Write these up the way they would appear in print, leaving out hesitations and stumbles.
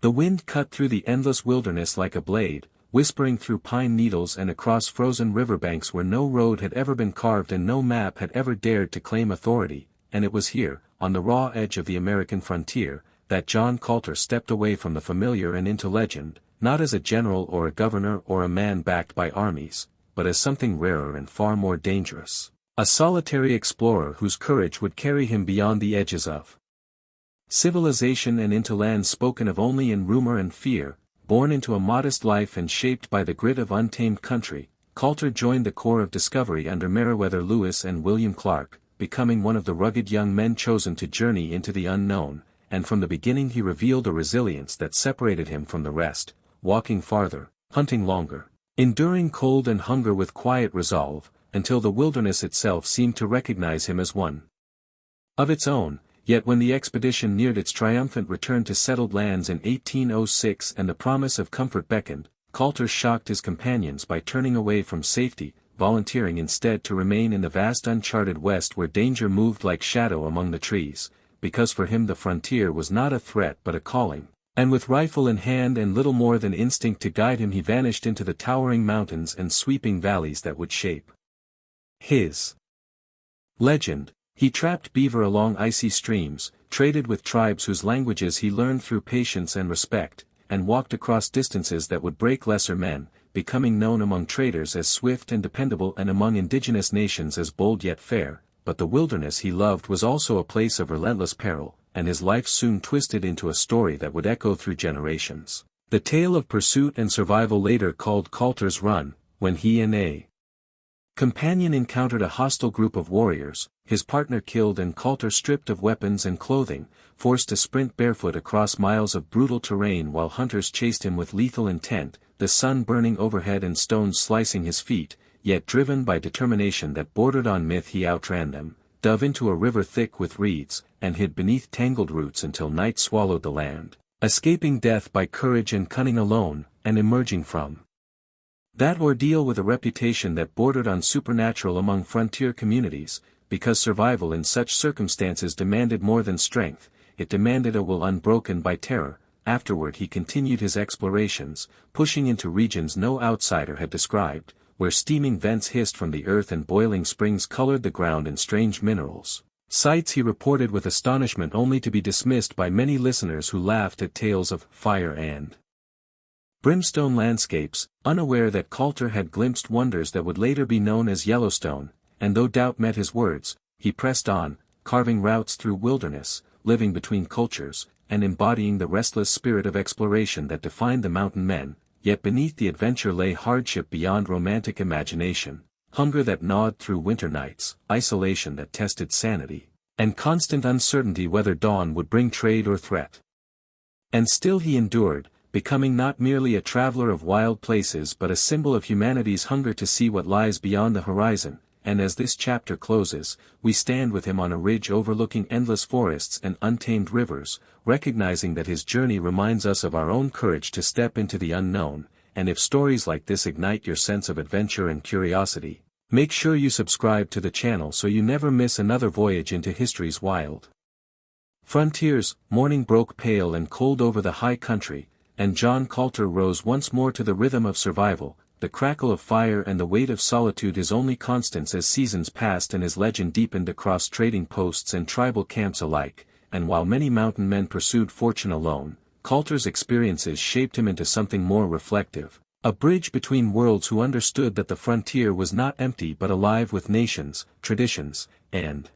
The wind cut through the endless wilderness like a blade, whispering through pine needles and across frozen riverbanks where no road had ever been carved and no map had ever dared to claim authority, and it was here, on the raw edge of the American frontier, that John Colter stepped away from the familiar and into legend, not as a general or a governor or a man backed by armies, but as something rarer and far more dangerous, a solitary explorer whose courage would carry him beyond the edges of civilization and into lands spoken of only in rumor and fear. Born into a modest life and shaped by the grit of untamed country, Colter joined the Corps of Discovery under Meriwether Lewis and William Clark, becoming one of the rugged young men chosen to journey into the unknown, and from the beginning he revealed a resilience that separated him from the rest, walking farther, hunting longer, enduring cold and hunger with quiet resolve, until the wilderness itself seemed to recognize him as one of its own. Yet when the expedition neared its triumphant return to settled lands in 1806 and the promise of comfort beckoned, Colter shocked his companions by turning away from safety, volunteering instead to remain in the vast uncharted West where danger moved like shadow among the trees, because for him the frontier was not a threat but a calling, and with rifle in hand and little more than instinct to guide him he vanished into the towering mountains and sweeping valleys that would shape his legend. He trapped beaver along icy streams, traded with tribes whose languages he learned through patience and respect, and walked across distances that would break lesser men, becoming known among traders as swift and dependable and among indigenous nations as bold yet fair. But the wilderness he loved was also a place of relentless peril, and his life soon twisted into a story that would echo through generations. The tale of pursuit and survival later called Colter's Run, when he and a companion encountered a hostile group of warriors, his partner killed and Colter stripped of weapons and clothing, forced to sprint barefoot across miles of brutal terrain while hunters chased him with lethal intent, the sun burning overhead and stones slicing his feet, yet driven by determination that bordered on myth he outran them, dove into a river thick with reeds, and hid beneath tangled roots until night swallowed the land, escaping death by courage and cunning alone, and emerging from that ordeal with a reputation that bordered on supernatural among frontier communities. Because survival in such circumstances demanded more than strength, it demanded a will unbroken by terror. Afterward he continued his explorations, pushing into regions no outsider had described, where steaming vents hissed from the earth and boiling springs colored the ground in strange minerals. Sights he reported with astonishment only to be dismissed by many listeners who laughed at tales of fire and brimstone landscapes, unaware that Colter had glimpsed wonders that would later be known as Yellowstone. And though doubt met his words, he pressed on, carving routes through wilderness, living between cultures, and embodying the restless spirit of exploration that defined the mountain men. Yet beneath the adventure lay hardship beyond romantic imagination, hunger that gnawed through winter nights, isolation that tested sanity, and constant uncertainty whether dawn would bring trade or threat. And still he endured, becoming not merely a traveler of wild places but a symbol of humanity's hunger to see what lies beyond the horizon. And as this chapter closes, we stand with him on a ridge overlooking endless forests and untamed rivers, recognizing that his journey reminds us of our own courage to step into the unknown. And if stories like this ignite your sense of adventure and curiosity, make sure you subscribe to the channel so you never miss another voyage into history's wild frontiers. Morning broke pale and cold over the high country, and John Colter rose once more to the rhythm of survival. The crackle of fire and the weight of solitude his only constants as seasons passed and his legend deepened across trading posts and tribal camps alike. And while many mountain men pursued fortune alone, Colter's experiences shaped him into something more reflective, a bridge between worlds who understood that the frontier was not empty but alive with nations, traditions, and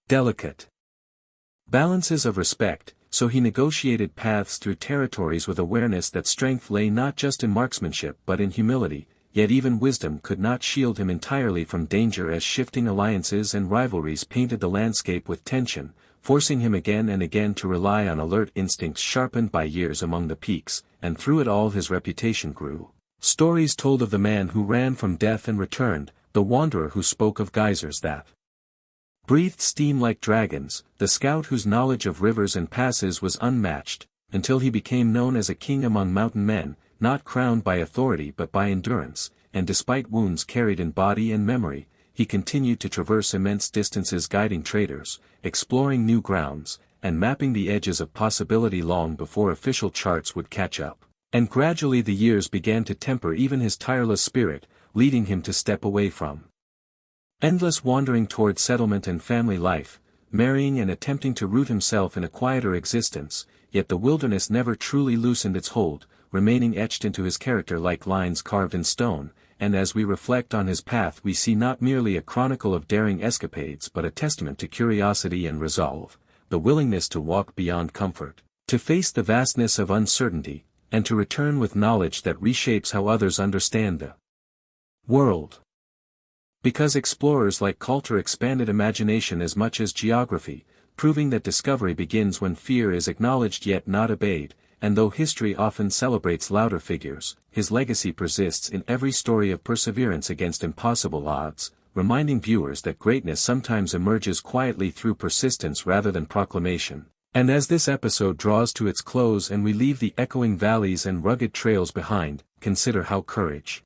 delicate balances of respect. So he negotiated paths through territories with awareness that strength lay not just in marksmanship but in humility. Yet even wisdom could not shield him entirely from danger as shifting alliances and rivalries painted the landscape with tension, forcing him again and again to rely on alert instincts sharpened by years among the peaks. And through it all his reputation grew. Stories told of the man who ran from death and returned, the wanderer who spoke of geysers that breathed steam like dragons, the scout whose knowledge of rivers and passes was unmatched, until he became known as a king among mountain men, not crowned by authority but by endurance. And despite wounds carried in body and memory, he continued to traverse immense distances guiding traders, exploring new grounds, and mapping the edges of possibility long before official charts would catch up. And gradually the years began to temper even his tireless spirit, leading him to step away from endless wandering toward settlement and family life, marrying and attempting to root himself in a quieter existence, yet the wilderness never truly loosened its hold, remaining etched into his character like lines carved in stone, and as we reflect on his path we see not merely a chronicle of daring escapades but a testament to curiosity and resolve, the willingness to walk beyond comfort, to face the vastness of uncertainty, and to return with knowledge that reshapes how others understand the world. Because explorers like Colter expanded imagination as much as geography, proving that discovery begins when fear is acknowledged yet not obeyed, and though history often celebrates louder figures, his legacy persists in every story of perseverance against impossible odds, reminding viewers that greatness sometimes emerges quietly through persistence rather than proclamation. And as this episode draws to its close and we leave the echoing valleys and rugged trails behind, consider how courage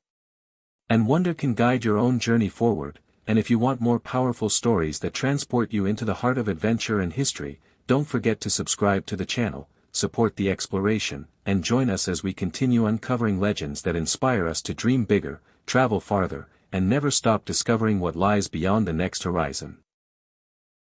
and wonder can guide your own journey forward, and if you want more powerful stories that transport you into the heart of adventure and history, don't forget to subscribe to the channel, support the exploration, and join us as we continue uncovering legends that inspire us to dream bigger, travel farther, and never stop discovering what lies beyond the next horizon.